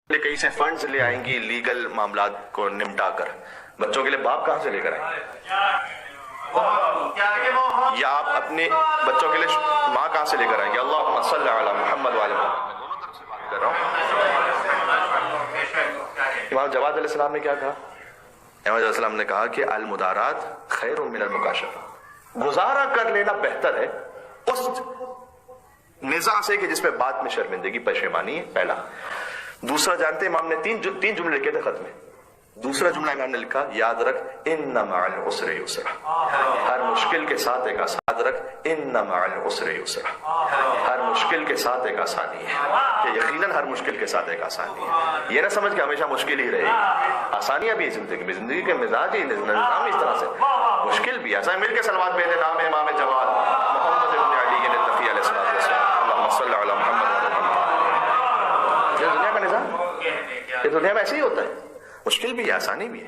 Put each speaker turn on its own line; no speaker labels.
کہیں سے فنڈز لے آئیں گی لیگل معاملات کو نمٹا کر، بچوں کے لیے باپ کہاں سے لے کر آئیں گے؟ یا آپ اپنے بچوں کے لیے ماں کہاں سے لے کر آئیں گے؟ اللہم صلی علی محمد وعلی محمد. میں دونوں طرف سے بات کر رہا ہوں. امام جواد علیہ السلام نے کیا کہا؟ امام علیہ السلام نے کہا کہ المدارات خیر من المکاشفہ، گزارا کر لینا بہتر ہے اس نزاع سے کہ جس میں بعد میں شرمندگی پشیمانی ہے. پہلا. دوسرا جانتے امام نے تین جملے لکھے تھے خط میں. دوسرا جملہ امام نے لکھا، یاد رکھ ان مع العسر یسرا، ہر مشکل کے ساتھ ایک آسانی. یاد رکھ ان مع العسر یسرا، ہر مشکل کے ساتھ ایک آسانی ہے، کہ یقیناً ہر مشکل کے ساتھ ایک آسانی ہے. یہ نہ سمجھ کہ ہمیشہ مشکل ہی رہے گی، آسانیاں بھی زندگی میں، زندگی کے مزاج ہی نظام اس طرح سے مشکل بھی ہے. مل کے صلوات بھیجیں. نام امام جواد محمد بن علی التقی علیہ السلام، اللہم صلی علی محمد وعلی محمد. یہ دنیا کا نظام، یہ دنیا میں ایسے ہی ہوتا ہے، مشکل بھی ہے آسانی بھی ہے.